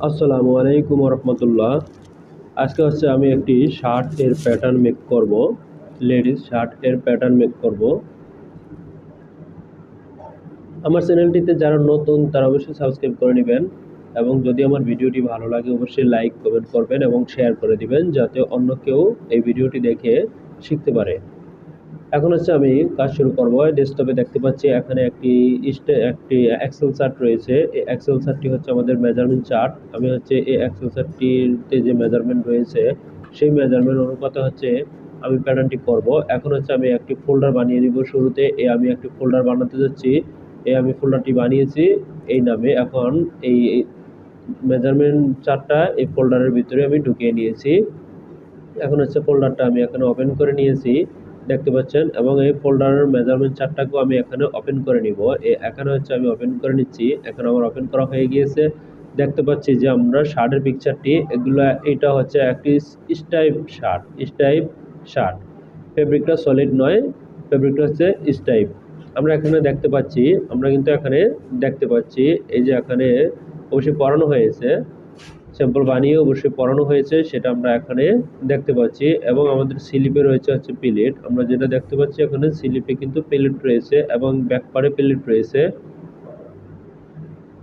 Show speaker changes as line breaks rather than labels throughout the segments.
আসসালামু আলাইকুম রহমতুল্লাহ। আজকে হচ্ছে আমি একটি শার্ট এর প্যাটার্ন মেক করব। লেডিস শার্ট এর প্যাটার্ন মেক করব। আমার চ্যানেলটিতে যারা নতুন তারা অবশ্যই সাবস্ক্রাইব করে নেবেন, এবং যদি আমার ভিডিওটি ভালো লাগে অবশ্যই লাইক কমেন্ট করবেন এবং শেয়ার করে দিবেন, যাতে অন্য কেউ এই ভিডিওটি দেখে শিখতে পারে। এখন হচ্ছে আমি কাজ শুরু করব। ডেস্কটপে দেখতে পাচ্ছি এখানে একটি এক্সেল চার্ট রয়েছে। এই এক্সেল চার্টটি হচ্ছে আমাদের মেজারমেন্ট চার্ট। আমি হচ্ছে এই এক্সেল চার্টটিতে যে মেজারমেন্ট রয়েছে সেই মেজারমেন্ট অনুপাতে হচ্ছে আমি প্যাটার্নটি করব। এখন হচ্ছে আমি একটি ফোল্ডার বানিয়ে নিব। শুরুতে আমি একটি ফোল্ডার বানাতে যাচ্ছি। আমি ফোল্ডারটি বানিয়েছি এই নামে। এখন এই মেজারমেন্ট চার্টটা এই ফোল্ডারের ভিতরে আমি ঢুকিয়ে নিয়েছি। এখন হচ্ছে ফোল্ডারটা আমি এখানে ওপেন করে নিয়েছি, দেখতে পাচ্ছেন, এবং এই ফোল্ডারের মেজারমেন্ট চার্টটাকেও আমি এখানে ওপেন করে নিব। এখানে হচ্ছে আমি ওপেন করে নিচ্ছি। এখন আমার ওপেন করা হয়ে গিয়েছে। দেখতে পাচ্ছি যে আমরা শার্টের পিকচারটি এটা হচ্ছে একটি স্টাইপ শার্ট। ফেব্রিকটা সলিড নয়, ফেব্রিকটা হচ্ছে স্টাইপ। আমরা এখানে দেখতে পাচ্ছি, আমরা কিন্তু এখানে দেখতে পাচ্ছি এই যে এখানে অবশ্যই পরানো হয়েছে, স্যাম্পল বানিয়ে অবশ্যই পরানো হয়েছে, সেটা আমরা এখানে দেখতে পাচ্ছি। এবং আমাদের স্লিপে রয়েছে হচ্ছে প্লেট। আমরা যেটা দেখতে পাচ্ছি এখানে স্লিপে কিন্তু প্লেট রয়েছে এবং ব্যাকপারে প্লেট রয়েছে।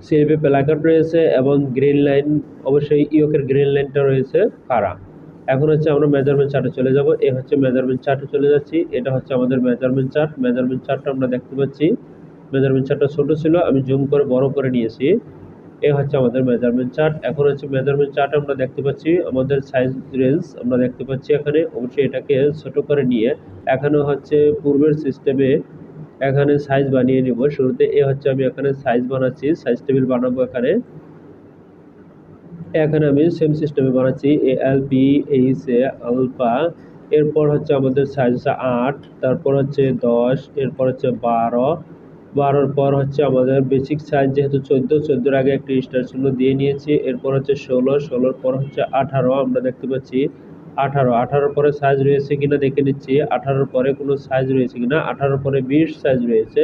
স্লিপে প্লাকার্ড রয়েছে এবং গ্রিন লাইন, অবশ্যই ইয়োকের গ্রিন লাইনটা রয়েছে খাড়া। এখন হচ্ছে আমরা মেজারমেন্ট চার্টে চলে যাব। এ হচ্ছে মেজারমেন্ট চার্টে চলে যাচ্ছি। এটা হচ্ছে আমাদের মেজারমেন্ট চার্ট। মেজারমেন্ট চার্টটা আমরা দেখতে পাচ্ছি। মেজারমেন্ট চার্টটা ছোট ছিল, আমি জুম করে বড় করে নিয়েছি। এ হচ্ছে আমাদের মেজারমেন্ট চার্ট। এখন হচ্ছে মেজারমেন্ট চার্ট আমরা দেখতে পাচ্ছি আমাদের সাইজ রেঞ্জ আমরা দেখতে পাচ্ছি এখানে। অবশ্যই এটাকে ছোট করে নিয়ে এখানে হচ্ছে পূর্বের সিস্টেমে এখানে সাইজ বানিয়ে নিব। শুরুতে হচ্ছে আমি এখানে সাইজ বানাচ্ছি, সাইজ টেবিল বানাবো এখানে। এখানে আমি সেম সিস্টেমে বানাচ্ছি L P H A alpha. এরপর হচ্ছে আমাদের সাইজ হচ্ছে 8, তারপর হচ্ছে 10, এরপর হচ্ছে 12। 12-র পর হচ্ছে আমাদের বেসিক সাইজ যেহেতু 14-14-র আগে একটি স্টার চিহ্ন দিয়ে নিয়েছি। এরপর হচ্ছে 16, 16-র পর হচ্ছে 18 আমরা দেখতে পাচ্ছি। 18, 18-র পরে সাইজ রয়েছে কিনা দেখে নিচ্ছি। 18-র পরে কোনো সাইজ রয়েছে কিনা। 18-র পরে 20 সাইজ রয়েছে,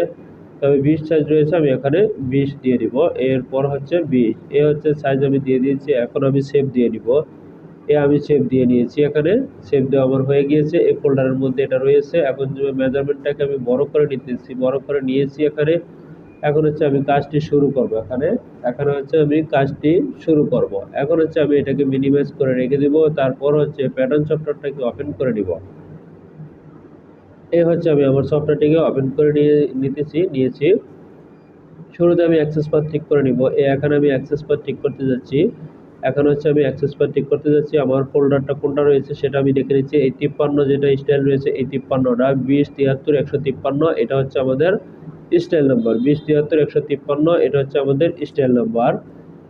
তবে 20 সাইজ রয়েছে, আমি এখানে 20 দিয়ে দিব। এরপর হচ্ছে 20, হচ্ছে সাইজ আমি দিয়ে দিয়েছি। এখন আমি সেভ দিয়ে দিব। আমি সেভ দিয়ে নিয়েছি। এখানে সেভ দেওয়া আমার হয়ে গিয়েছে। এই ফোল্ডারের মধ্যে এটা রয়েছে। এখন যে মেজারমেন্টটাকে আমি বড় করে নিতেছি, বড় করে নিয়েছি এখানে। এখন হচ্ছে আমি কাজটি শুরু করব এখানে। এখানে হচ্ছে আমি কাজটি শুরু করব। এখন হচ্ছে আমি এটাকে মিনিমাইজ করে রেখে দিব। তারপর হচ্ছে প্যাটার্ন সফটওয়্যারটাকে ওপেন করে নিব। হচ্ছে আমি আমার সফটওয়্যারটিকে ওপেন করে নিয়েছি। শুরুতে আমি অ্যাক্সেস পাথ ঠিক করে নিব। এখানে আমি অ্যাক্সেস পাথ ঠিক করতে যাচ্ছি। এখন হচ্ছে আমি অ্যাক্সেস পাথ ঠিক করতে যাচ্ছি। আমার ফোল্ডারটা কোনটা রয়েছে সেটা আমি দেখে নিচ্ছি। এই 53 যেটা স্টাইল রয়েছে, এই 53টা 20 73 153, এটা হচ্ছে আমাদের স্টাইল নাম্বার। 20 73 153, এটা হচ্ছে আমাদের স্টাইল নাম্বার।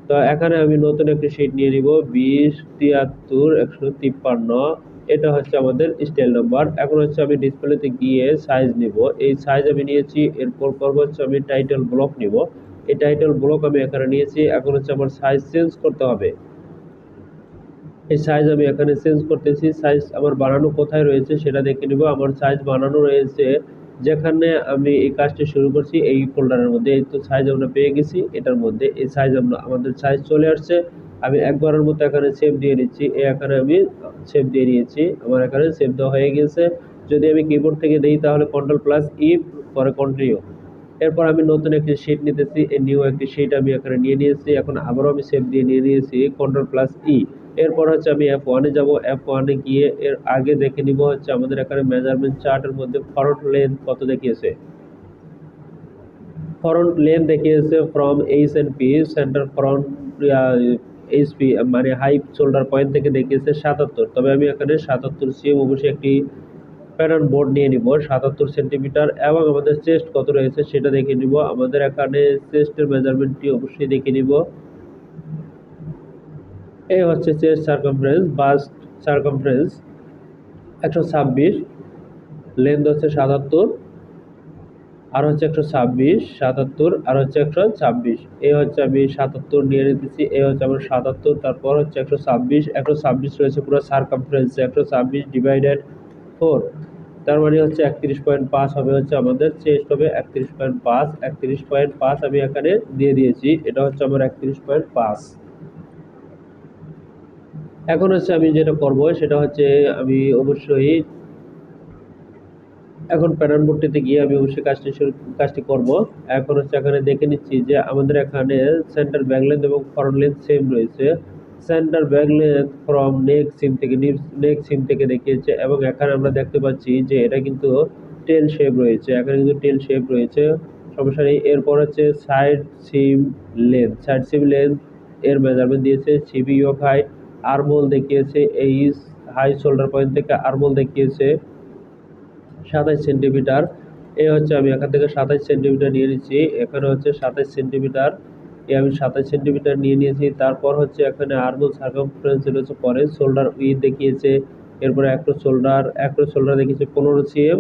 তো এখানে আমি নতুন একটি শীট নিয়ে নিব। 20 73 153, এটা হচ্ছে আমাদের স্টাইল নাম্বার। এখন হচ্ছে আমি ডিসপ্লেতে গিয়ে সাইজ নিব। এই সাইজ আমি নিয়েছি। এরপর করব হচ্ছে আমি টাইটেল ব্লক নিব। এই টাইটেল ব্লক আমি এখানে নিয়েছি। এখন হচ্ছে আমার সাইজ চেঞ্জ করতে হবে। এই সাইজ আমি এখানে চেঞ্জ করতেছি। সাইজ আমার বানানো কোথায় রয়েছে সেটা দেখে নিব। আমার সাইজ বানানো রয়েছে যেখানে আমি এই কাজটি শুরু করছি, এই ফোল্ডারের মধ্যে। এই তো সাইজ আমরা পেয়ে গেছি এটার মধ্যে। এই সাইজ আমাদের সাইজ চলে আসছে। আমি একবারের মতো এখানে সেভ দিয়ে নিচ্ছি। এখানে আমি সেভ দিয়ে নিয়েছি। আমার এখানে সেভ দেওয়া হয়ে গেছে। যদি আমি কিবোর্ড থেকে দিই তাহলে কন্ট্রোল+ই, পরে কন্টিনিউ। এরপর আমি নতুন একটি শীট নিতেছি। এই নিউ একটি শীট আমি এখানে নিয়ে নিয়েছি। এখন আবারও আমি সেভ দিয়ে নিয়ে নিয়েছি কন্ট্রোল+ই। এরপর হচ্ছে আমি F1-এ যাব। F1-এ গিয়ে এর আগে দেখে নিব হচ্ছে আমাদের এখানে মেজারমেন্ট চার্টের মধ্যে ফ্রন্ট লেন্থ কত দেখিয়েছে। ফ্রন্ট লেন্থ দেখিয়েছে ফ্রম এইচ&পি সেন্টার ফ্রন্ট এইচপি মানে হাই শোল্ডার পয়েন্ট থেকে দেখিয়েছে 77। তবে আমি এখানে 77 সিএম অবশ্যই একটি প্যাটার্ন বোর্ড নিয়ে নিব 77 সেন্টিমিটার। এবং আমাদের চেস্ট কত রয়েছে সেটা দেখে নিব। আমাদের এখানে চেস্টের মেজারমেন্টটি অবশ্যই দেখে নিব। এই হচ্ছে chest circumference, bust circumference 126, length হচ্ছে 77, আর হচ্ছে 126, 77 আর হচ্ছে 126। এই হচ্ছে আমি 77 নিয়ে নিতেছি। এই হচ্ছে আমার 77, তারপর হচ্ছে 126। 126 রয়েছে পুরো সার্কামফারেন্সে। 126 ডিভাইডেড 4, তার মানে হচ্ছে 31.5 হবে হচ্ছে আমাদের চেস্ট হবে 31.5। 31.5 আমি এখানে দিয়ে দিয়েছি। এটা হচ্ছে আমার 31.5। এখন হচ্ছে আমি যেটা করব সেটা হচ্ছে আমি অবশ্যই এখন প্যাটার্ন বোর্ডটিতে গিয়ে আমি অবশ্যই কাজটি করব। এখন হচ্ছে এখানে দেখে নিচ্ছি যে আমাদের এখানে সেন্টার ব্যাক লেন্থ এবং ফরন্ট লেন্থ সেম রয়েছে। সেন্টার ব্যাক লেন্থ ফ্রম নেক সিম থেকে দেখিয়েছে এবং এখানে আমরা দেখতে পাচ্ছি যে এটা কিন্তু টেল শেপ রয়েছে, এখানে কিন্তু টেল শেপ রয়েছে, সমস্যা নেই। এরপর হচ্ছে সাইড সিম লেন্থ এর মেজারমেন্ট দিয়েছে, সিবি অফ হাইট, আর্মহোল দেখিয়েছে, এই হাই শোল্ডার পয়েন্ট থেকে আর্মহোল দেখিয়েছে 27 সেন্টিমিটার। এ হচ্ছে আমি এখান থেকে 27 সেন্টিমিটার নিয়ে নিচ্ছি, এখানে হচ্ছে 27 সেন্টিমিটার, আমি 27 সেন্টিমিটার নিয়ে নিয়েছি। তারপর হচ্ছে এখানে আর্মহোল সার্কামফারেন্স হচ্ছে পরে শোল্ডার উইথ দেখিয়েছে, এরপরে অ্যাক্রস শোল্ডার দেখিয়েছে 15 cm,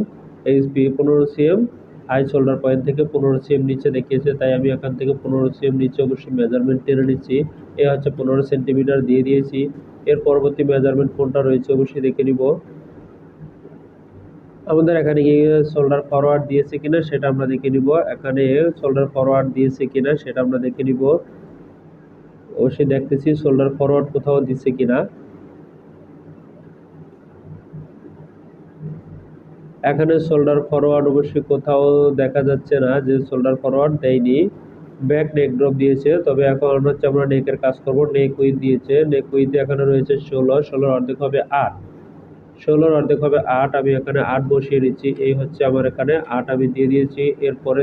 HP 15 cm, high shoulder point থেকে 15 সিএম নিচে দেখিয়েছে, তাই আমি এখান থেকে 15 সিএম নিচে অবশ্যই মেজারমেন্ট টেনে নিচ্ছি। এ হচ্ছে 15 সেন্টিমিটার দিয়ে দিয়েছি। এর পরবর্তী মেজারমেন্ট কোনটা রয়েছে অবশ্যই দেখে নিব। আমাদের এখানে গিয়ে শোল্ডার ফরওয়ার্ড দিয়েছে কিনা সেটা আমরা দেখে নিব, এখানে শোল্ডার ফরওয়ার্ড দিয়েছে কিনা সেটা আমরা দেখে নিব। অবশ্যই দেখতেছি শোল্ডার ফরওয়ার্ড কোথাও দিচ্ছে কিনা। এখানে শোল্ডার ফরওয়ার্ড অবশ্যই কোথাও দেখা যাচ্ছে না যে শোল্ডার ফরওয়ার্ড দেয়নি। ব্যাক নেক ড্রপ দিয়েছে, তবে এখন হচ্ছে আমরা নেকের কাজ করব। নেক উইথ দিয়েছে, নেক উইথ এখানে রয়েছে 16 অর্ধেক হবে 8, 16 অর্ধেক হবে 8, আমি এখানে 8 বসিয়ে নিচ্ছি। এই হচ্ছে আমার এখানে 8 আমি দিয়ে দিয়েছি। এরপরে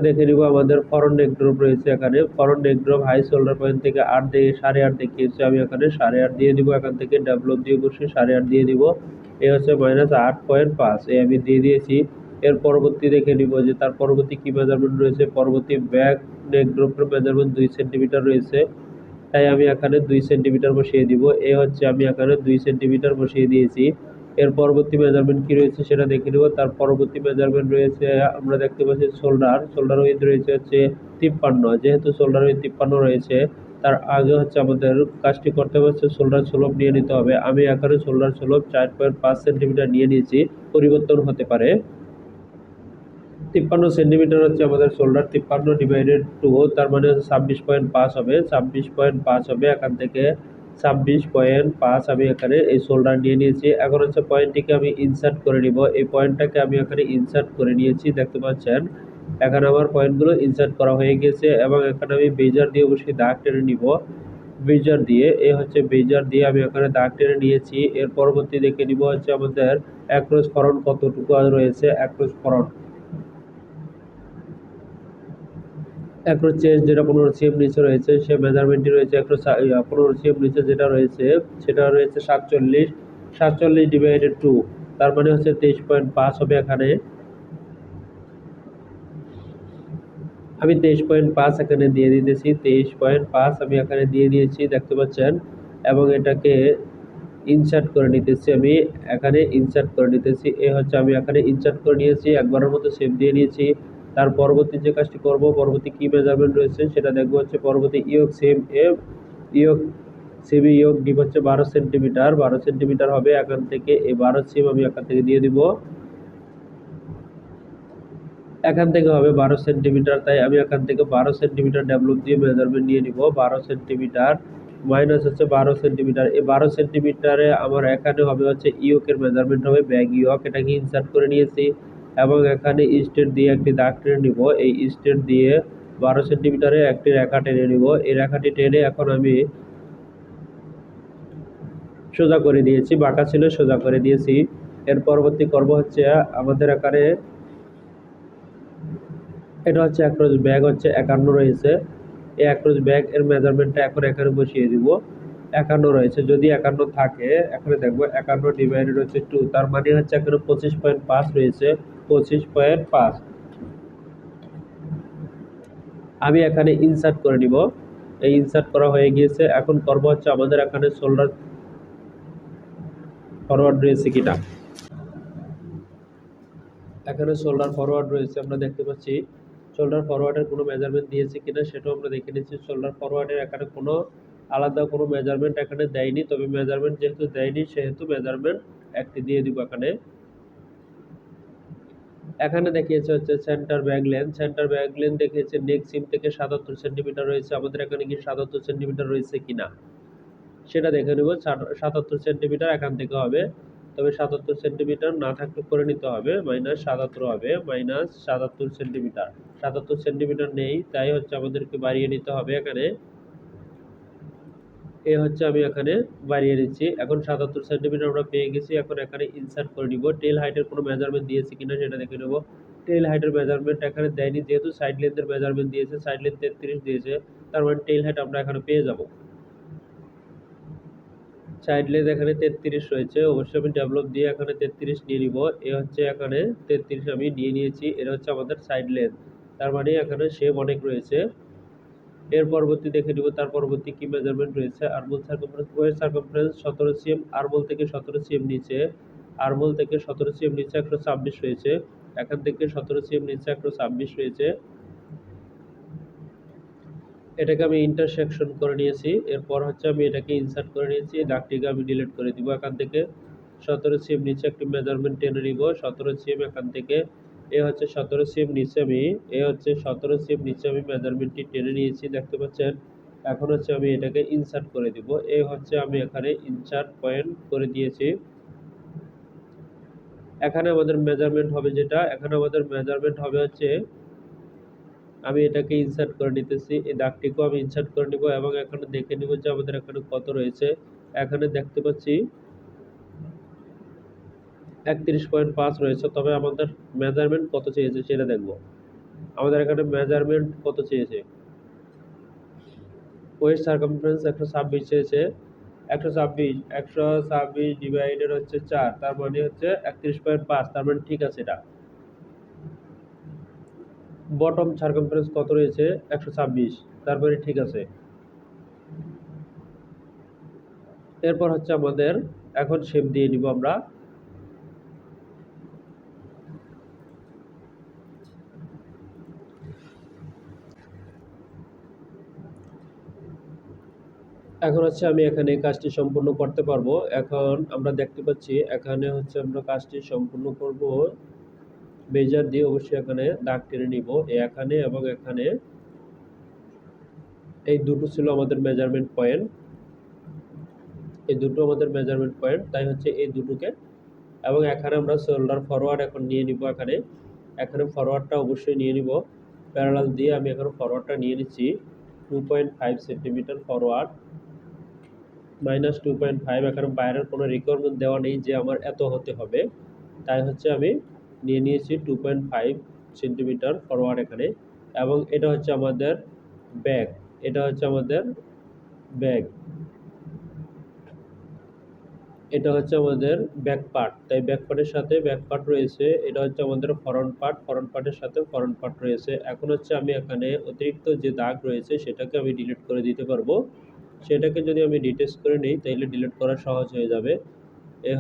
দেখে নিব আমাদের ফরন্ট নেক ড্রপ রয়েছে, এখানে front neck drop high shoulder point থেকে 8.5 দেখিয়েছে, আমি এখানে 8.5 দিয়ে দিব। এখান থেকে ডেভেলপ দিয়ে বসে 8.5 দিয়ে দিব। এই হচ্ছে -8.5, এই আমি দিয়ে দিয়েছি। এর পরবর্তী দেখে নিব যে তার পরবর্তী কি মেজারমেন্ট রয়েছে। পরবর্তী ব্যাক নেক ড্রপের মেজারমেন্ট 2 সেন্টিমিটার রয়েছে, তাই আমি এখানে 2 সেন্টিমিটার বসিয়ে দিব। এ হচ্ছে আমি এখানে 2 সেন্টিমিটার বসিয়ে দিয়েছি। এর পরবর্তী মেজারমেন্ট কি রয়েছে সেটা দেখে নেব। তার পরবর্তী মেজারমেন্ট রয়েছে, আমরা দেখতে পাচ্ছি শোল্ডার উইথ রয়েছে হচ্ছে 53, যেহেতু শোল্ডার উইথ 53 রয়েছে, তার আগে হচ্ছে আমাদের কাজটি করতে হচ্ছে শোল্ডার স্লোপ নিয়ে নিতে হবে। আমি এখানে শোল্ডার স্লোপ 4.5 সেন্টিমিটার নিয়ে নিয়েছি, পরিবর্তন হতে পারে। 53 সেন্টিমিটার হচ্ছে আমাদের শোল্ডার, 53/2, তার মানে 26.5 হবে, 26.5 হবে। এখান থেকে 26.5 আমি এখানে এই শোল্ডার নিয়ে নিয়েছি। এখন হচ্ছে পয়েন্টটিকে আমি ইনসার্ট করে নিব, এই পয়েন্টটাকে আমি এখানে ইনসার্ট করে নিয়েছি, দেখতে পাচ্ছেন এখানে আমার পয়েন্টগুলো ইনসার্ট করা হয়ে গেছে। এবং এখানে আমি বেজার দিয়ে অবশ্যই দাগ টেনে নিব, বেজার দিয়ে, এ হচ্ছে বেজার দিয়ে আমি এখানে দাগ টেনে নিয়েছি। এর পরবর্তী দেখে নিব হচ্ছে আমাদের অ্যাক্রস ফরন্ট কতটুকু রয়েছে। অ্যাক্রোচ চেস্ট যেটা 15 সিএম নিচে রয়েছে, সে মেজারমেন্টটি রয়েছে 15 সিএম নিচে যেটা রয়েছে সেটা রয়েছে 47/2, তার মানে হচ্ছে 23.5 হবে। এখানে আমি 23.5 এখানে দিয়ে দিতেছি, 23.5 আমি এখানে দিয়ে দিয়েছি, দেখতে পাচ্ছেন। এবং এটাকে ইনসার্ট করে নিতেছি, আমি এখানে ইনসার্ট করে নিতেছি। এ হচ্ছে আমি এখানে ইনসার্ট করে নিয়েছি, একবারের মতো সেভ দিয়ে নিয়েছি। তার পরবর্তী যে কাজটি করব, পরবর্তী কি মেজারমেন্ট রয়েছে সেটা দেখবো। হচ্ছে পরবর্তী ইয়ক সিবি ইয়ক ডিপ হচ্ছে 12 সেন্টিমিটার, 12 সেন্টিমিটার হবে। এখান থেকে এই 12 সিম আমি এখান থেকে দিয়ে দিব, এখান থেকে হবে 12 সেন্টিমিটার, তাই আমি এখান থেকে 12 সেন্টিমিটার ডেভেলপ দিয়ে মেজারমেন্ট নিয়ে নিব। 12 সেন্টিমিটার মাইনাস হচ্ছে 12 সেন্টিমিটার, এই 12 সেন্টিমিটারে আমার এখানে হবে হচ্ছে ইয়কের মেজারমেন্ট হবে, ব্যাগ ইয়ক, এটাকে ইনসার্ট করে নিয়েছি। এবং এখানে স্টেট দিয়ে একটি দাগ টেনে নিব, এই স্টেট দিয়ে 12 সেন্টিমিটারে একটি রেখা টেনে নিব। এই রেখাটি টেনে এখন আমি সোজা করে দিয়েছি, বাঁকা ছিল সোজা করে দিয়েছি। এর পরবর্তী করব হচ্ছে আমাদের এখানে এটা হচ্ছে অ্যাক্রোচ ব্যাগ হচ্ছে 51 রয়েছে, এই অ্যাক্রোচ ব্যাগ এর মেজারমেন্টটা এখন এখানে বসিয়ে দিব। 51 রয়েছে, যদি 51 থাকে এখানে দেখবো 51 ডিভাইডেড হচ্ছে 2, তার মানে হচ্ছে এখানে 25.5 রয়েছে, 25.5 আমি এখানে ইনসার্ট করে নিব। এই ইনসার্ট করা হয়ে গিয়েছে। এখন করব হচ্ছে আমাদের এখানে শোল্ডার ফরওয়ার্ড রয়েছে কিনা, এখানে শোল্ডার ফরওয়ার্ড রয়েছে, আমরা দেখতে পাচ্ছি শোল্ডার ফরওয়ার্ডের কোনো মেজারমেন্ট দিয়েছে কিনা সেটাও আমরা দেখে নিচ্ছি। শোল্ডার ফরওয়ার্ডের এখানে কোনো আলাদা কোনো মেজারমেন্ট এখানে দেয়নি, তবে মেজারমেন্ট যেহেতু দেয়নি সেহেতু মেজারমেন্ট একটি দিয়ে দিব এখানে। এখানে দেখিয়েছে হচ্ছে সেন্টার ব্যাক লেন দেখিয়েছে নেক সিম থেকে 77 সেন্টিমিটার রয়েছে, আমাদের এখানে কি 77 সেন্টিমিটার রয়েছে কিনা সেটা দেখে নেব। 77 সেন্টিমিটার এখান থেকে হবে, তবে 77 সেন্টিমিটার না থাকলে করে নিতে হবে, -77 হবে, -77 সেন্টিমিটার। 77 সেন্টিমিটার নেই, তাই হচ্ছে আমাদেরকে বাড়িয়ে নিতে হবে এখানে। হচ্ছে আমি এখানে বাড়িয়ে নিচ্ছি। এখন 77 সেন্টিমিটার আমরা পেয়ে গেছি। এখন এখানে ইনসার্ট করে নিব। টেল হাইটের কোনো মেজারমেন্ট দিয়েছি কিনা সেটা দেখে নেব। টেল হাইটের মেজারমেন্ট এখানে দেয়নি, যেহেতু সাইড লেন্থের মেজারমেন্ট দিয়েছে, সাইড লেন্থ 33 দিয়েছে, তার মানে টেল হাইট আমরা এখানে পেয়ে যাব। সাইড লেন্থ এখানে 33 রয়েছে, অবশ্যই আমি ডেভেলপ দিয়ে এখানে 33 নিয়ে নিব। হচ্ছে এখানে 33 আমি নিয়ে নিয়েছি, এটা হচ্ছে আমাদের সাইড লেন্থ, তার মানে এখানে শেপ অনেক রয়েছে। এর পরবর্তী দেখে নিব তার পরবর্তী কি মেজারমেন্ট রয়েছে। Armhole circumference, West circumference 17 CM, armhole থেকে 17 সিএম নিচে, আরমোল থেকে 17 সিএম নিচে 126 রয়েছে, এখান থেকে 17 সিএম নিচে 126 রয়েছে। এটাকে আমি ইন্টারসেকশন করে নিয়েছি, এরপর হচ্ছে আমি এটাকে ইনসার্ট করে নিয়েছি, দাগটিকে আমি ডিলিট করে দিব। এখান থেকে 17 সিএম নিচে একটি মেজারমেন্ট টেনে নিব, 17 সিএম এখান থেকে, হচ্ছে 17 সিএম নিচে আমি, হচ্ছে 17 সিএম নিচে আমি মেজারমেন্টটি টেনে নিয়েছি, দেখতে পাচ্ছেন। এখন হচ্ছে আমি এটাকে ইনসার্ট করে দিব, হচ্ছে আমি এখানে ইনসার্ট পয়েন্ট করে দিয়েছি। এখানে আমাদের মেজারমেন্ট হবে যেটা, এখানে আমাদের মেজারমেন্ট হবে হচ্ছে, আমি এটাকে ইনসার্ট করে নিতেছি, এই দাগটিকেও আমি ইনসার্ট করে নিব এবং এখানে দেখে নিব যে আমাদের এখানে কত রয়েছে। এখানে দেখতে পাচ্ছি 31.5 রয়েছে, তবে আমাদের মেজারমেন্ট কত চেয়েছে সেটা দেখব। আমাদের এখানে মেজারমেন্ট কত চেয়েছে, ওয়েস্ট সার্কামফারেন্স 126 চেয়েছে, 126 ডিভাইডেড হচ্ছে 4, তার মানে হচ্ছে 31.5, তার মানে ঠিক আছে এটা। বটম সার্কামফারেন্স কত রয়েছে, 126, তারপরে ঠিক আছে। এরপর হচ্ছে আমাদের এখন শেপ দিয়ে নিব আমরা। এখন হচ্ছে আমি এখানে কাজটি সম্পূর্ণ করতে পারবো। এখন আমরা দেখতে পাচ্ছি এখানে হচ্ছে আমরা কাজটি সম্পূর্ণ করব বেজার দিয়ে, অবশ্যই এখানে দাগ টেনে নিব এখানে এবং এখানে। এই দুটো ছিল আমাদের মেজারমেন্ট পয়েন্ট, এই দুটো আমাদের মেজারমেন্ট পয়েন্ট, তাই হচ্ছে এই দুটোকে। এবং এখানে আমরা শোল্ডার ফরওয়ার্ড এখন নিয়ে নিব, এখানে এখানে ফরওয়ার্ডটা অবশ্যই নিয়ে নিব, প্যারালাল দিয়ে আমি এখন ফরওয়ার্ডটা নিয়ে নিচ্ছি 2.5 সেন্টিমিটার ফরওয়ার্ড, -2.5। এখানে বাইরের কোনো রিকোয়ারমেন্ট দেওয়া নেই যে আমার এত হতে হবে, তাই হচ্ছে আমি নিয়ে নিয়েছি 2.5 সেন্টিমিটার ফরওয়ার্ড এখানে। এবং এটা হচ্ছে আমাদের ব্যাক, এটা হচ্ছে আমাদের ব্যাক, এটা হচ্ছে আমাদের ব্যাক পার্ট, তাই ব্যাক পার্টের সাথে ব্যাক পার্ট রয়েছে। এটা হচ্ছে আমাদের ফরন্ট পার্ট, ফরন্ট পার্টের সাথে ফরন্ট পার্ট রয়েছে। এখন হচ্ছে আমি এখানে অতিরিক্ত যে দাগ রয়েছে সেটাকে আমি ডিলিট করে দিতে পারবো, সেটাকে যদি আমি ডিটেচ করে নিই তাহলে ডিলিট করা সহজ হয়ে যাবে।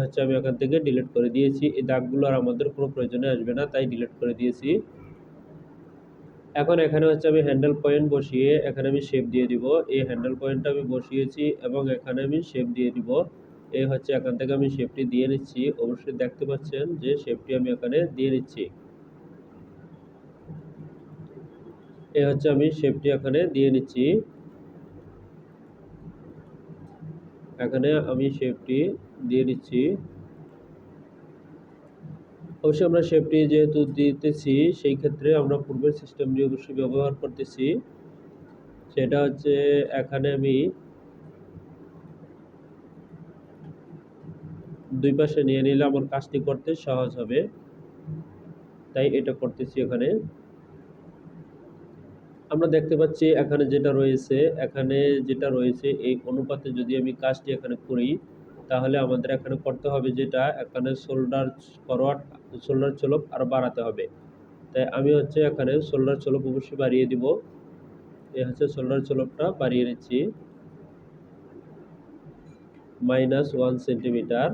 হচ্ছে আমি এখান থেকে ডিলিট করে দিয়েছি, এই দাগগুলো আর আমাদের কোনো প্রয়োজনে আসবে না, তাই ডিলিট করে দিয়েছি। এখন এখানে হচ্ছে আমি হ্যান্ডেল পয়েন্ট বসিয়ে এখানে আমি শেপ দিয়ে দিব, এই হ্যান্ডেল পয়েন্টটা আমি বসিয়েছি এবং এখানে আমি শেপ দিয়ে দিব। হচ্ছে এখান থেকে আমি শেপটি দিয়ে নিচ্ছি, অবশ্যই দেখতে পাচ্ছেন যে শেপটি আমি এখানে দিয়ে নিচ্ছি। হচ্ছে আমি শেপটি এখানে দিয়ে নিচ্ছি, এখানে আমি শেপটি দিয়ে নিচ্ছি। অবশ্যই আমরা শেপটি যেহেতু দিতেছি সেই ক্ষেত্রে আমরা পূর্বের সিস্টেমটি অবশ্যই ব্যবহার করতেছি, সেটা হচ্ছে এখানে আমি দুই পাশে নিয়ে নিলে আমার কাজটি করতে সহজ হবে, তাই এটা করতেছি। এখানে আমরা দেখতে পাচ্ছি এখানে যেটা রয়েছে, এখানে যেটা রয়েছে এই অনুপাতে যদি আমি কাজটি এখানে করি তাহলে আমাদের এখানে করতে হবে যেটা, এখানে শোল্ডার ফরওয়ার্ড, শোল্ডার চলক আরো বাড়াতে হবে, তাই আমি হচ্ছে এখানে শোল্ডার চলক অবশ্যই বাড়িয়ে দিব। হচ্ছে শোল্ডার চলকটা বাড়িয়ে নিচ্ছি -1 সেন্টিমিটার,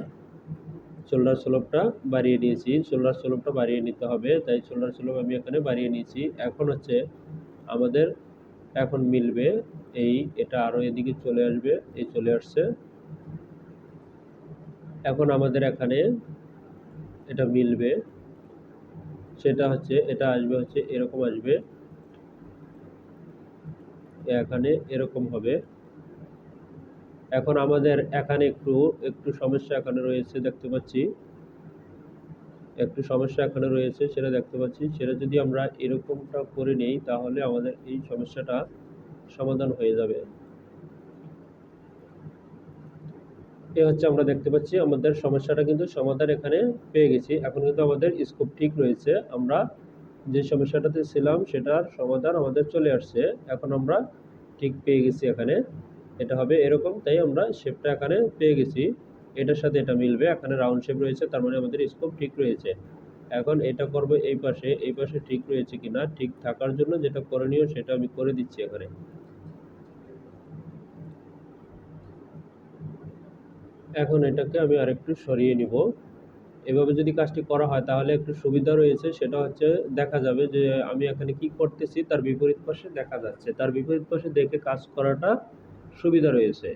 শোল্ডার স্লোপটা বাড়িয়ে নিয়েছি, শোল্ডার স্লোপটা বাড়িয়ে নিতে হবে, তাই শোল্ডার স্লোপ আমি এখানে বাড়িয়ে নিয়েছি। এখন হচ্ছে আমাদের এখন মিলবে, এটা আরো এদিকে চলে আসবে, এই চলে আসছে। এখন আমাদের এখানে এটা মিলবে, সেটা হচ্ছে এটা আসবে হচ্ছে এরকম আসবে, এখানে এরকম হবে। এখন আমাদের এখানে একটু একটু সমস্যা এখানে রয়েছে দেখতে পাচ্ছি, একটু সমস্যা এখানে রয়েছে সেটা দেখতে পাচ্ছি। সেটা যদি আমরা এরকমটা করে নেই তাহলে আমাদের এই সমস্যাটা সমাধান হয়ে যাবে। এ হচ্ছে আমরা দেখতে পাচ্ছি আমাদের সমস্যাটা কিন্তু সমাধান এখানে পেয়ে গেছি। এখন কিন্তু আমাদের স্কোপ ঠিক রয়েছে, আমরা যে সমস্যাটাতে ছিলাম সেটার সমাধান আমাদের চলে আসছে। এখন আমরা ঠিক পেয়ে গেছি এখানে, এটা হবে এরকম, তাই আমরা শেপটা এখানে পেয়ে গেছি। এটার সাথে এটা মিলবে, এখানে রাউন্ড শেপ রয়েছে, তার মানে আমাদের স্কোপ ঠিক রয়েছে। এখন এটা করব এই পাশে, এই পাশে ঠিক রয়েছে কিনা, ঠিক থাকার জন্য যেটা করণীয় সেটা আমি করে দিচ্ছি এখানে। এখন এটাকে আমি আরেকটু সরিয়ে নিব। এভাবে যদি কাজটি করা হয় তাহলে একটু সুবিধা রয়েছে, সেটা হচ্ছে দেখা যাবে যে আমি এখানে কি করতেছি তার বিপরীত পাশে দেখা যাচ্ছে, তার বিপরীত পাশে দেখে কাজ করাটা সুবিধা রয়েছে।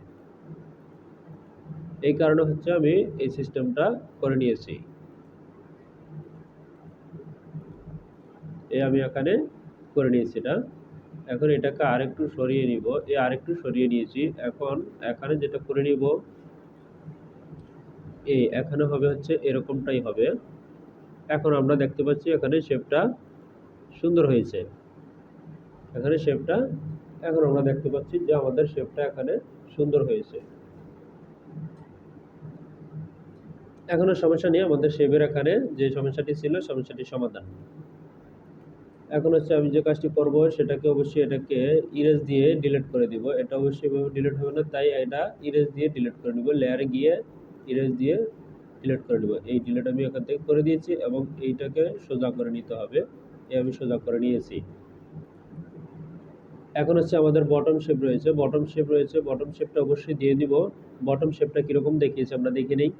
এই কারণে হচ্ছে আমি এই সিস্টেমটা করে নিয়েছি। আমি এখানে করে নিয়েছি এটা। এখন এটাকে আরেকটু সরিয়ে নিব, আরেকটু সরিয়ে নিয়েছি। এখন এখানে যেটা করে নিব, এখানে হবে হচ্ছে এরকমটাই হবে। এখন আমরা দেখতে পাচ্ছি এখানে শেপটা সুন্দর হয়েছে, এখানে শেপটা, এখন আমরা দেখতে পাচ্ছি যে আমাদের শেপটা এখানে সুন্দর হয়েছে। এখনো সমস্যা নেই, আমাদের শেপের এখানে যে সমস্যাটি ছিল সমস্যাটি সমাধান। এখন হচ্ছে আমি যে কাজটি করব সেটাকে অবশ্যই এটাকে ইরেজ দিয়ে ডিলিট করে দিব। এটা অবশ্যই ডিলিট হবে না, তাই এটা ইরেজ দিয়ে ডিলিট করে নিব। লেয়ারে গিয়ে ইরেজ দিয়ে ডিলিট করে নিব। এই ডিলিট আমি এখান থেকে করে দিয়েছি এবং এইটাকে সোজা করে নিতে হবে। আমি সোজা করে নিয়েছি। এখন হচ্ছে আমাদের বটম শেপ রয়েছে, বটম শেপ রয়েছে, বটম শেপটা অবশ্যই দিয়ে দিব। বটম শেপটা কীরকম দেখিয়েছে আমরা দেখে নেই,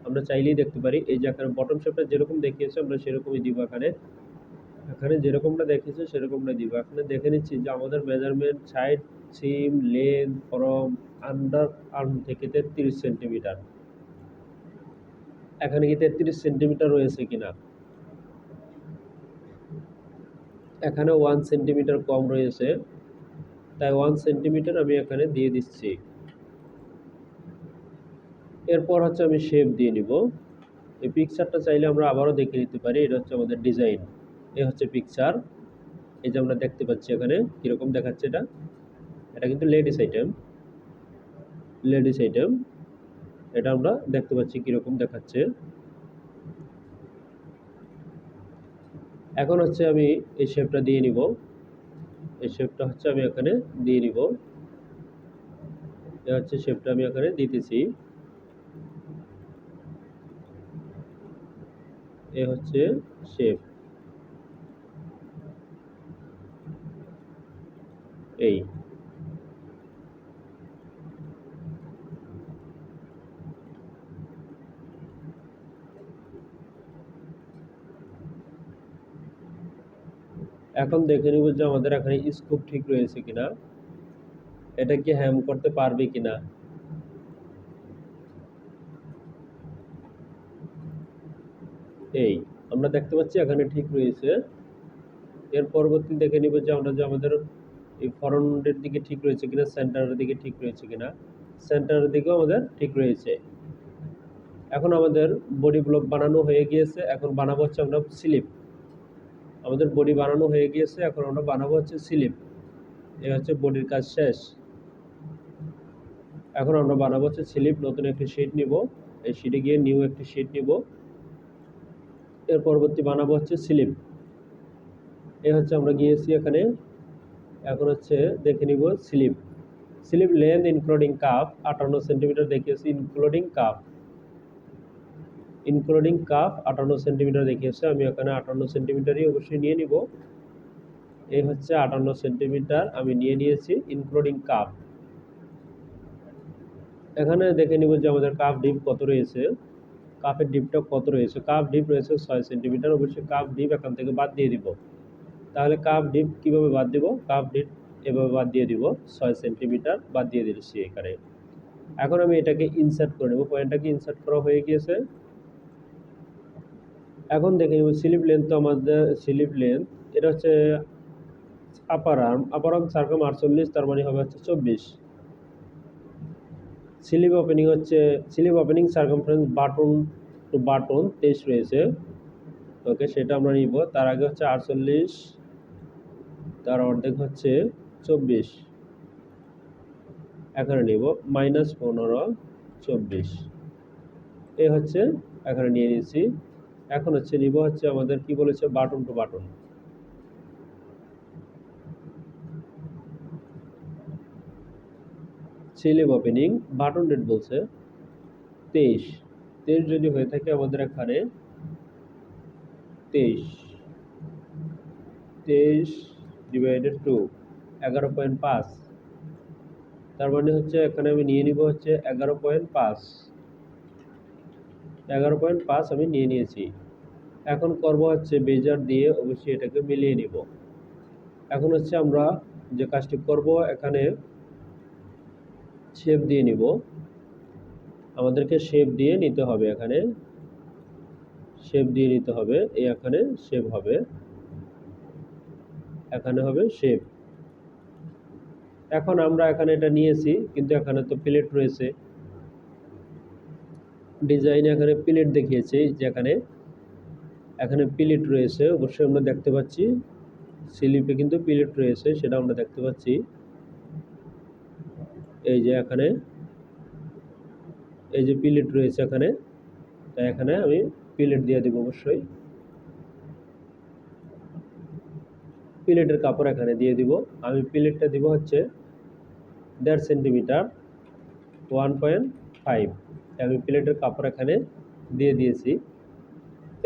আমরা চাইলেই দেখতে পারি। এই যে এখানে বটম শেপটা যেরকম দেখিয়েছে আমরা সেরকমই দিব। এখানে এখানে যেরকমটা দেখিয়েছে সেরকমটা দিব। এখানে দেখে নিচ্ছি যে আমাদের measurement side SIM length from under arm থেকে 33 সেন্টিমিটার। এখানে কি 33 সেন্টিমিটার রয়েছে কিনা, এখানে 1 সেন্টিমিটার কম রয়েছে, তাই 1 সেন্টিমিটার আমি এখানে দিয়ে দিচ্ছি। এরপর হচ্ছে আমি শেপ দিয়ে নিব। এই পিকচারটা চাইলে আমরা আবারও দেখে নিতে পারি। এটা হচ্ছে আমাদের ডিজাইন, এ হচ্ছে পিকচার। এই যে আমরা দেখতে পাচ্ছি এখানে কীরকম দেখাচ্ছে, এটা এটা কিন্তু লেডিস আইটেম, লেডিস আইটেম। এটা আমরা দেখতে পাচ্ছি কীরকম দেখাচ্ছে। এখন হচ্ছে আমি এই শেপটা দিয়ে নিব, এই শেপটা হচ্ছে আমি এখানে দিয়ে নিব। এটা হচ্ছে শেপটা আমি এখানে দিতেছি। এ হচ্ছে শেপ, এই এখন দেখে নিব যে আমাদের এখানে স্কোপ ঠিক রয়েছে কিনা, এটা কি হ্যাম করতে পারবে কিনা। এই আমরা দেখতে পাচ্ছি এখানে ঠিক রয়েছে। এর পরবর্তী দেখে নিব যে আমরা যে আমাদের এই ফ্রন্টের দিকে ঠিক রয়েছে কিনা, সেন্টারের দিকে ঠিক রয়েছে কিনা। সেন্টারের দিকেও আমাদের ঠিক রয়েছে। এখন আমাদের বডি ব্লক বানানো হয়ে গিয়েছে, এখন বানাবো হচ্ছে আমরা স্লিপ। আমাদের বডি বানানো হয়ে গিয়েছে, এখন আমরা বানাবো হচ্ছে স্লিপ। এই হচ্ছে বডির কাজ শেষ। এখন আমরা বানাবো হচ্ছে স্লিপ। নতুন একটি শিট নিব, এই শিটে গিয়ে নিউ একটি শিট নিব। এর পরবর্তী বানাবো হচ্ছে স্লিপ। এই হচ্ছে আমরা গিয়েছি এখানে। এখন হচ্ছে দেখে নিব slip. Slip length including cup 58 centimetre দেখিয়েছি, including cup, including cup 58 centimetre দেখিয়েছে। আমি এখানে 58 সেন্টিমিটারই অবশ্যই নিয়ে নিব। এই হচ্ছে 58 সেন্টিমিটার আমি নিয়ে নিয়েছি ইনক্লুডিং কাপ। এখানে দেখে নিব যে আমাদের কাপ ডিপ কত রয়েছে, কাপের ডিপটা কত রয়েছে। কাপ ডিপ রয়েছে 6 সেন্টিমিটার, অবশ্যই কাপ ডিপ এখান থেকে বাদ দিয়ে দিব। তাহলে কাপ ডিপ কীভাবে বাদ দিব, কাপ ডিপ এভাবে বাদ দিয়ে দিব, 6 সেন্টিমিটার বাদ দিয়ে দিচ্ছি এখানে। এখন আমি এটাকে ইনসার্ট করে নেব, পয়েন্টটাকে ইনসার্ট করা হয়ে গিয়েছে। এখন দেখে নিব স্লিপ লেন্থ। তো আমাদের স্লিপ লেন্থ এটা হচ্ছে আপার আর্ম সার্কাম 48, তার মানে হবে হচ্ছে 24। Slip opening circumference button to button 23 রয়েছে। ওকে, সেটা আমরা নিব। তার আগে হচ্ছে 48, তার অর্ধেক হচ্ছে 24, এখানে নিব -15, 24 এ হচ্ছে এখানে নিয়ে নিয়েছি। এখন হচ্ছে নিব হচ্ছে আমাদের কি বলেছে button to button. Slip opening button date বলছে 23, 23 যদি হয়ে থাকে আমাদের এখানে 23 ডিভাইডেড 2 11.5, তার মানে হচ্ছে এখানে আমি নিয়ে নিব হচ্ছে 11.5 আমি নিয়ে নিয়েছি। এখন করব হচ্ছে বেজার দিয়ে অবশ্যই এটাকে মিলিয়ে নিব। এখন হচ্ছে আমরা যে কাজটি করব এখানে শেপ দিয়ে নিব। আমাদেরকে শেপ দিয়ে নিতে হবে, এখানে শেপ দিয়ে নিতে হবে। এখানে শেপ হবে, এখানে হবে শেপ। এখন আমরা এখানে এটা নিয়েছি, কিন্তু এখানে তো প্লেট রয়েছে। ডিজাইনে এখানে প্লেট দেখিয়েছে, যেখানে এখানে প্লেট রয়েছে অবশ্যই আমরা দেখতে পাচ্ছি। স্লিপে কিন্তু প্লেট রয়েছে, সেটা আমরা দেখতে পাচ্ছি। এই যে এখানে এই যে প্লেট রয়েছে এখানে, তাই এখানে আমি প্লেট দিয়ে দেব। অবশ্যই প্লেটের কাপড় এখানে দিয়ে দিব। আমি প্লেটটা দিব হচ্ছে 1.5 সেন্টিমিটার, 1.5। আমি প্লেটের কাপড় এখানে দিয়ে দিয়েছি।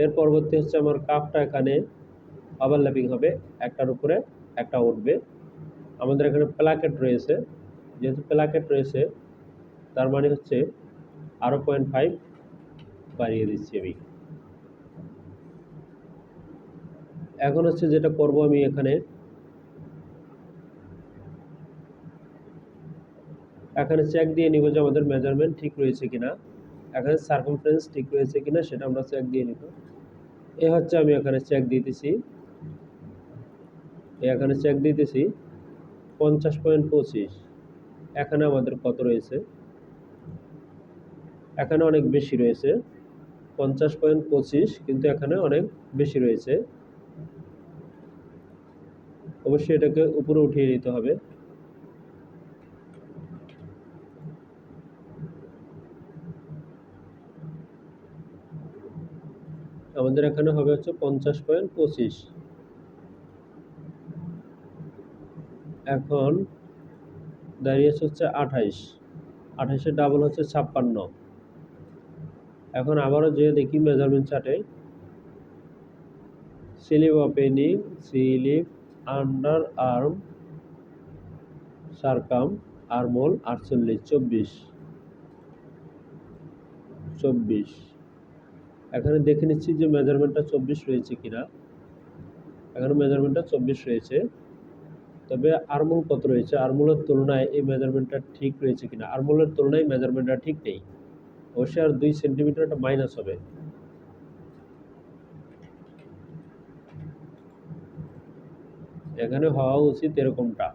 এর পরবর্তী হচ্ছে আমার কাপটা এখানে ওভারল্যাপিং হবে, একটার উপরে একটা উঠবে। আমাদের এখানে প্লাকেট রয়েছে, যেহেতু প্লাকেট রয়েছে তার মানে হচ্ছে আরও 0.5 বাড়িয়ে দিচ্ছি আমি। এখন হচ্ছে যেটা করব আমি এখানে চেক দিয়ে নিব যে আমাদের মেজারমেন্ট ঠিক রয়েছে কিনা, এখানে সার্কামফারেন্স ঠিক রয়েছে কিনা সেটা আমরা চেক দিয়ে নিব। এ হচ্ছে আমি এখানে চেক দিতেছি, এখানে চেক দিতেছি 50.25। এখানে আমাদের কত রয়েছে, এখানে অনেক বেশি রয়েছে 50.25, কিন্তু এখানে অনেক বেশি রয়েছে। অবশ্যই এটাকে উপরে উঠিয়ে নিতে হবে। আমাদের এখানে হবে হচ্ছে 50.25। এখন দাঁড়িয়েছে হচ্ছে 28, 28-এর ডাবল হচ্ছে 56। এখন আবারও যে দেখি মেজারমেন্ট চার্টে slip opening, slip, under arm, circum, armhole 48, 24। এখানে দেখে নিচ্ছি যে মেজারমেন্টটা 24 রয়েছে কিনা। এখানে মেজারমেন্টটা 24 রয়েছে, তবে আর্মহোল কত রয়েছে, আর্মহোলের তুলনায় এই মেজারমেন্টটা ঠিক রয়েছে কিনা। আর্মহোলের তুলনায় মেজারমেন্টটা ঠিক নেই, অবশ্যই আর 2 সেন্টিমিটার একটা মাইনাস হবে। এখানে হওয়া উচিত এরকমটা।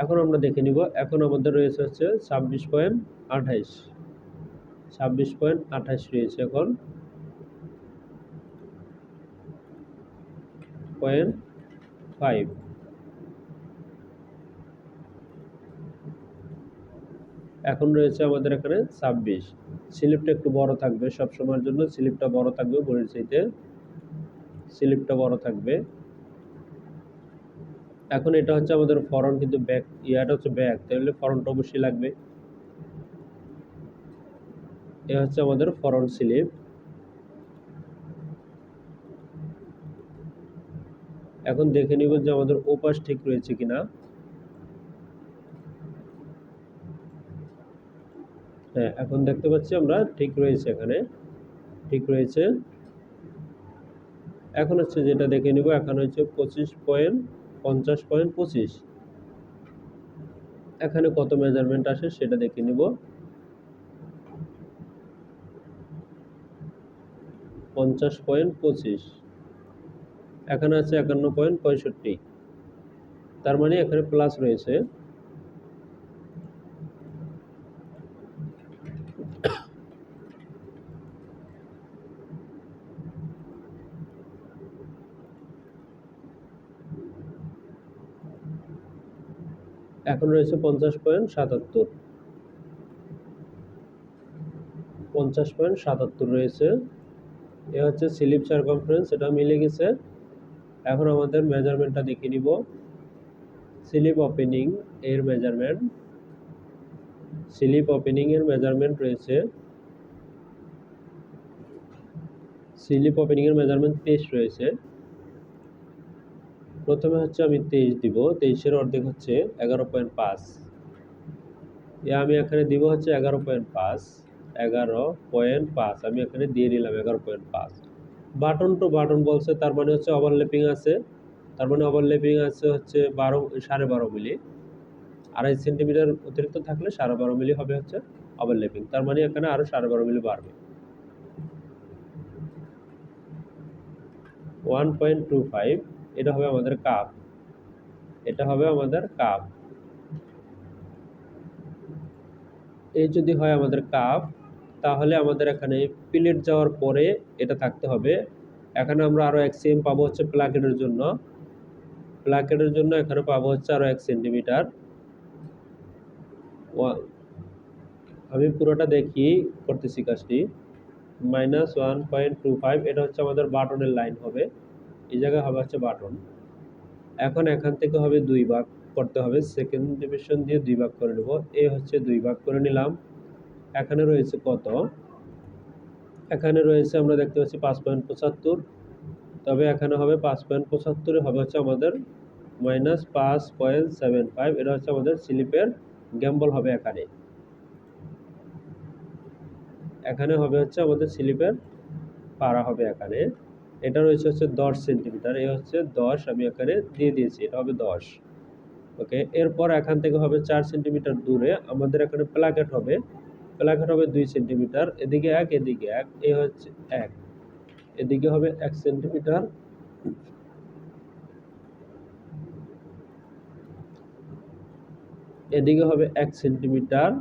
এখন আমরা দেখে নিব। এখন আমাদের রয়েছে হচ্ছে 26.28, 26.28 রয়েছে। এখন 0.5, এখন রয়েছে আমাদের এখানে 26। স্লিপটা একটু বড় থাকবে, সবসময়ের জন্য স্লিপটা বড় থাকবে, বডির চাইতে স্লিপটা বড় থাকবে। এখন এটা হচ্ছে আমাদের ফরন্ট, কিন্তু ব্যাক, এটা হচ্ছে ব্যাক, তাহলে ফরন্ট অবশ্যই লাগবে। এ হচ্ছে আমাদের ফরন্ট স্লিপ। এখন দেখে নিব যে আমাদের ওপাশ ঠিক রয়েছে কিনা। হ্যাঁ, এখন দেখতে পাচ্ছি আমরা ঠিক রয়েছে, এখানে ঠিক রয়েছে। এখন হচ্ছে যেটা দেখে নিব, এখন হচ্ছে 50.25। এখানে কত মেজারমেন্ট আসে সেটা দেখে নিব। 50.25, এখানে আছে 51.65, তার মানে এখানে প্লাস রয়েছে। এখন রয়েছে 50.77, 50.77 রয়েছে। এ হচ্ছে স্লিপ সারকমফারেন্স, এটা মিলে গেছে। এখন আমাদের মেজারমেন্টটা দেখে নিব। স্লিপ ওপেনিং এর মেজারমেন্ট, স্লিপ ওপেনিং এর মেজারমেন্ট রয়েছে, স্লিপ ওপেনিং এর মেজারমেন্ট 23 রয়েছে। প্রথমে হচ্ছে আমি 23 দিব, 23-এর অর্ধেক হচ্ছে 11.5, আমি এখানে দিব হচ্ছে 11.5, 11.5 আমি এখানে দিয়ে দিলাম 11.5। বাটন টু বাটন বলছে, তার মানে হচ্ছে ওভারল্যাপিং আছে, তার মানে ওভারল্যাপিং আছে হচ্ছে 12.5 মিলি, 2.5 সেন্টিমিটার অতিরিক্ত থাকলে 12.5 মিলি হবে হচ্ছে ওভারল্যাপিং, তার মানে এখানে আরো 12.5 মিলি বাড়বে। 1.25 এটা হবে আমাদের কাপ, এটা হবে আমাদের কাপ। এই যদি হয় আমাদের কাপ, তাহলে আমাদের এখানে প্লেট যাওয়ার পরে এটা থাকতে হবে। এখানে আমরা আরো 1 সেম পাবো হচ্ছে প্লাকেটের জন্য, প্লাকেটের জন্য এখানে পাবো হচ্ছে আরো 1 সেন্টিমিটার। আমি পুরোটা দেখি করতেছি কাজটি। -1.25 এটা হচ্ছে আমাদের বাটনের লাইন হবে, এই জায়গায় হবে হচ্ছে বাটন। এখন এখান থেকে হবে 2 ভাগ করতে হবে, সেকেন্ড ডিভিশন দিয়ে 2 ভাগ করে নেব। এই হচ্ছে 2 ভাগ করে নিলাম। এখানে রয়েছে কত? এখানে রয়েছে আমরা দেখতে পাচ্ছি 5.75, তবে এখানে হবে 5.75 হবে হচ্ছে আমাদের -5.75, এটা হচ্ছে আমাদের স্লিপের গ্যাম্বল হবে। এখানে এখানে হবে হচ্ছে আমাদের স্লিপের পাড়া হবে এখানে। এটা রয়েছে হচ্ছে 10 সেন্টিমিটার, এই হচ্ছে 10 আমি এখানে দিয়ে দিয়েছি, এটা হবে 10। ওকে, এরপর এখান থেকে হবে 4 সেন্টিমিটার দূরে আমাদের এখানে প্লাকেট হবে, প্লাকেট হবে 2 সেন্টিমিটার, এদিকে 1 এদিকে 1, এই হচ্ছে 1, এদিকে হবে 1 সেন্টিমিটার, এদিকে হবে 1 সেন্টিমিটার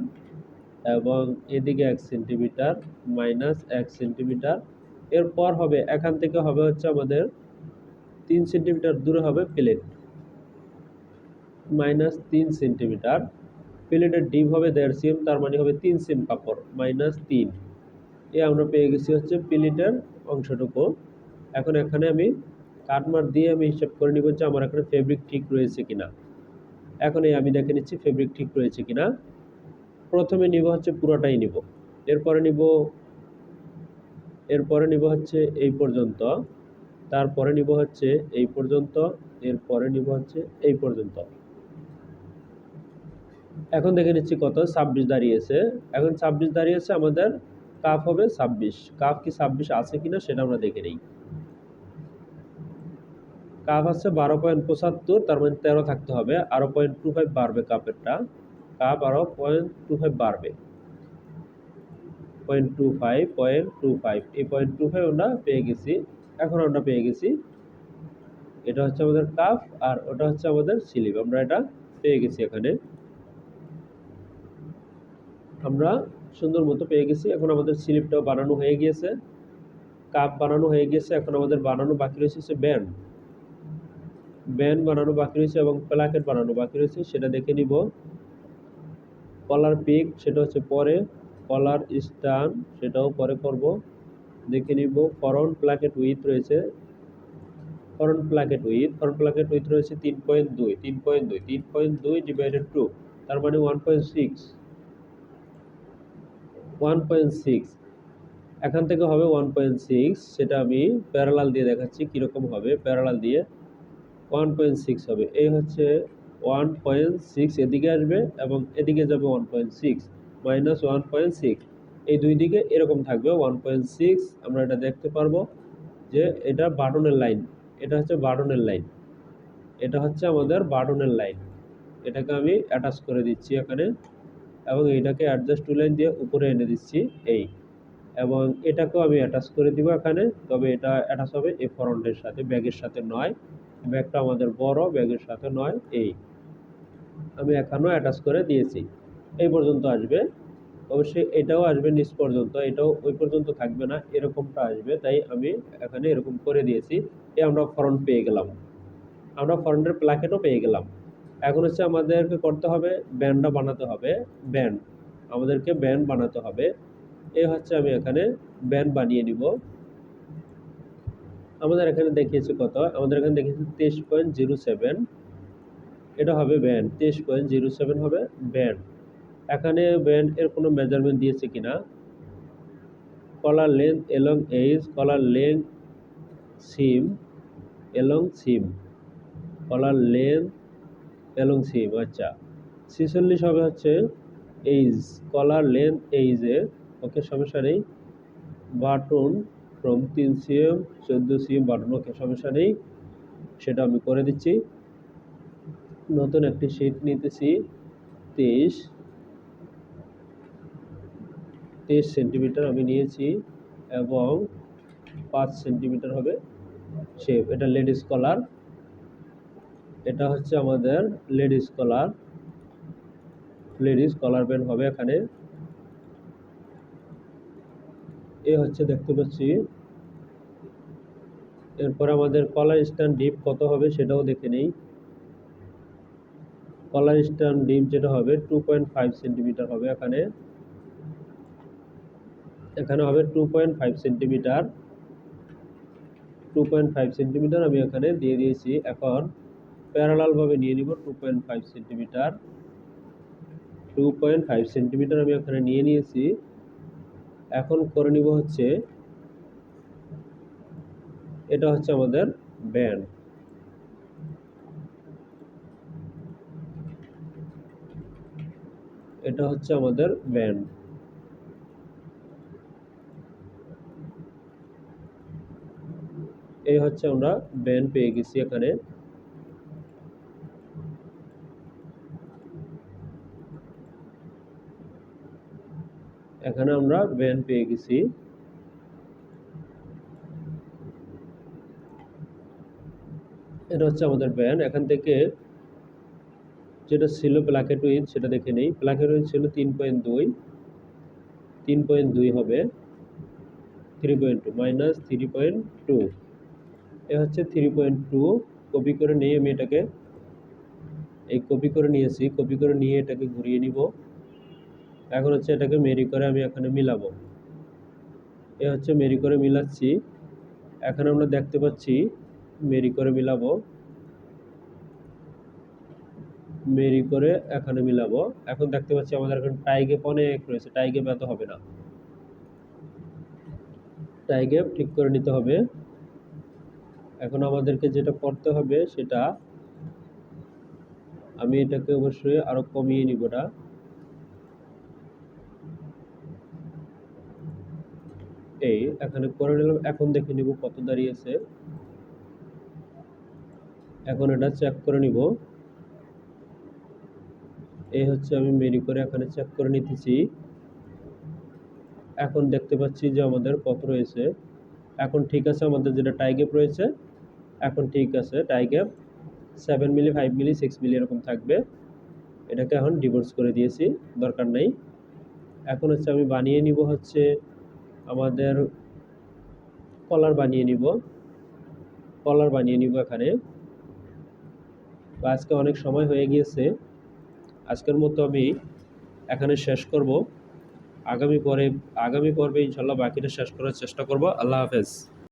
এবং এদিকে 1 সেন্টিমিটার, -1 সেন্টিমিটার। এরপর হবে এখান থেকে হবে হচ্ছে আমাদের 3 সেন্টিমিটার দূরে হবে প্লেট, -3 সেন্টিমিটার। প্লেটের ডিপ হবে 1.5 সেম, তার মানে হবে 3 সেম কাপড়, -3। আমরা পেয়ে গেছি হচ্ছে প্লেটের অংশটুকু। এখন এখানে আমি কাটমার দিয়ে আমি হিসাব করে নিব যে আমার এখানে ফেব্রিক ঠিক রয়েছে কিনা। এখন আমি দেখে নিচ্ছি ফেব্রিক ঠিক রয়েছে কিনা। প্রথমে নিব হচ্ছে পুরোটাই নিব, এরপরে নিব হচ্ছে এই পর্যন্ত, তারপরে নিব হচ্ছে এই পর্যন্ত, এরপরে নিব হচ্ছে এই পর্যন্ত। এখন দেখে নিচ্ছি কত, 26 দাঁড়িয়েছে। এখন 26 দাঁড়িয়েছে, আমাদের কাপ হবে 26। কাপ কি 26 আছে কিনা সেটা আমরা দেখে নিই। কাপ আছে 12.75, তার মানে 13 থাকতে হবে, আরো 0.25 বাড়বে কাপেরটা, কাপ আরো 0.25 বাড়বে, 0.25 এই 0.25 আমরা পেয়ে গেছি। এখন আমরা পেয়ে গেছি এটা হচ্ছে আমাদের কাপ আর ওটা হচ্ছে আমাদের স্লিপ, আমরা এটা পেয়ে গেছি। এখানে আমরা সুন্দর মতো পেয়ে গেছি। এখন আমাদের স্লিপটাও বানানো হয়ে গিয়েছে, কাপ বানানো হয়ে গেছে। এখন আমাদের বানানো বাকি রয়েছে ব্যান্ড, ব্যান্ড বানানো বাকি রয়েছে এবং প্লাকেট বানানো বাকি রয়েছে, সেটা দেখে নিব। কলার পিক সেটা হচ্ছে পরে, কলার স্টান সেটাও পরে করব, দেখে নিব। ফরন্ট প্লাকেট উইথ রয়েছে, ফরন্ট প্লাকেট উইথ রয়েছে 3.2, 3.2 ডিভাইডেড 2, তার মানে 1.6, 1.6। এখান থেকে হবে 1.6, সেটা আমি প্যারালাল দিয়ে দেখাচ্ছি কিরকম হবে। প্যারালাল দিয়ে 1.6 হবে, এই হচ্ছে 1.6, এদিকে আসবে এবং এদিকে যাবে 1.6, -1.6, এই দুই দিকে এরকম থাকবে 1.6। আমরা এটা দেখতে পারবো যে এটা বাটনের লাইন, এটা হচ্ছে বাটনের লাইন, এটা হচ্ছে আমাদের বাটনের লাইন। এটাকে আমি অ্যাটাচ করে দিচ্ছি এখানে এবং এইটাকে অ্যাডজাস্ট টু লাইন দিয়ে উপরে এনে দিচ্ছি। এই এবং এটাকেও আমি অ্যাটাচ করে দিব এখানে, তবে এটা অ্যাটাচ হবে এই ফ্রন্টের সাথে, ব্যাগের সাথে নয়। ব্যাগটা আমাদের বড়, ব্যাগের সাথে নয়। এই আমি এখানেও অ্যাটাচ করে দিয়েছি, এই পর্যন্ত আসবে। অবশ্যই এটাও আসবে নিচ পর্যন্ত, এটাও ওই পর্যন্ত থাকবে না, এরকমটা আসবে, তাই আমি এখানে এরকম করে দিয়েছি। আমরা ফ্রন্ট পেয়ে গেলাম, আমরা ফ্রন্টের প্লাকেটও পেয়ে গেলাম। এখন হচ্ছে আমাদেরকে করতে হবে ব্যান্ডটা বানাতে হবে। ব্যান্ড আমাদেরকে ব্যান্ড বানাতে হবে। এই হচ্ছে আমি এখানে ব্যান্ড বানিয়ে নিব। আমাদের এখানে দেখিয়েছে কত, আমাদের এখানে দেখিয়েছে 23.07। এটা হবে ব্যান্ড, 23.07 হবে ব্যান্ড। এখানে ব্যান্ড এর কোনো মেজারমেন্ট দিয়েছে কিনা, কলার লেন্থ এলং এইজ, কলার লেন্থ সিম এলং সিম, কলার লেন্থ এলং সিম। আচ্ছা 46 হবে হচ্ছে এইজ, কলার লেন্থ এইজে। ওকে সমস্যা নেই। Button from 3 cm 14 cm button, okay সমস্যা নেই, সেটা আমি করে দিচ্ছি। নতুন একটি শীট নিতেছি, 23 সেন্টিমিটার আমি নিয়েছি এবং 5 সেন্টিমিটার হবে শেপ। এটা লেডিস কলার, এটা হচ্ছে আমাদের লেডিস কলার, লেডিস কলার প্যান্ট হবে এখানে। এ হচ্ছে দেখতে পাচ্ছি। এরপর আমাদের কলার স্ট্যান্ড ডিপ কত হবে সেটাও দেখে নেই। কলার স্ট্যান্ড ডিপ যেটা হবে 2.5 সেন্টিমিটার হবে এখানে, এখানে হবে 2.5 সেন্টিমিটার। 2.5 সেন্টিমিটার আমি এখানে দিয়ে দিয়েছি। এখন প্যারালাল ভাবে নিয়ে নিব 2.5 সেন্টিমিটার। 2.5 সেন্টিমিটার আমি এখানে নিয়ে নিয়েছি। এখন করে নিব হচ্ছে, এটা হচ্ছে আমাদের ব্যান্ড। এটা হচ্ছে আমাদের ব্যান্ড। এই হচ্ছে আমরা ব্যান্ড পেয়ে গেছি এখানে। এখানে আমরা ব্যান্ড পেয়ে গেছি। এটা হচ্ছে আমাদের ব্যান্ড। এখান থেকে যেটা ছিল প্লাকেট উইথ সেটা দেখে নেই। প্লাকেট উইথ ছিল 3.2, 3.2 হবে 3.2 মাইনাস 3.2, এ হচ্ছে 3.2। কপি করে নিয়ে আমি এটাকে, এই কপি করে নিয়েছি, কপি করে নিয়ে এটাকে ঘুরিয়ে নিব। এখন হচ্ছে এটাকে মেরি করে আমি এখানে মিলাবো। এ হচ্ছে মেরি করে মিলাচ্ছি। এখন আমরা দেখতে পাচ্ছি মেরি করে মিলাবো, মেরি করে এখানে মিলাবো। এখন দেখতে পাচ্ছি আমাদের এখন টাই গ্যাপ অনেক রয়েছে, টাই গ্যাপ এত হবে না, টাই গ্যাপ ঠিক করে নিতে হবে। এখন আমাদেরকে যেটা করতে হবে সেটা, আমি এটাকে অবশ্যই আরো কমিয়ে নিব না। এই এখানে করে নিলাম। এখন দেখে নিব কত দাঁড়িয়েছে। এখন এটা চেক করে নিব। এই হচ্ছে আমি মেরি করে এখানে চেক করে নিতেছি। এখন দেখতে পাচ্ছি যে আমাদের কত রয়েছে। এখন ঠিক আছে, আমাদের যেটা টাই গ্যাপ রয়েছে এখন ঠিক আছে। টাই গ্যাপ 7 মিলি, 5 মিলি, 6 মিলি এরকম থাকবে। এটাকে এখন ডিভোর্স করে দিয়েছি, দরকার নেই। এখন হচ্ছে আমি বানিয়ে নিব হচ্ছে আমাদের কলার বানিয়ে নিব, কলার বানিয়ে নিব এখানে। আজকে অনেক সময় হয়ে গিয়েছে, আজকের মতো আমি এখানে শেষ করব। আগামী পর্বে ইনশাল্লাহ বাকিটা শেষ করার চেষ্টা করব। আল্লাহ হাফেজ।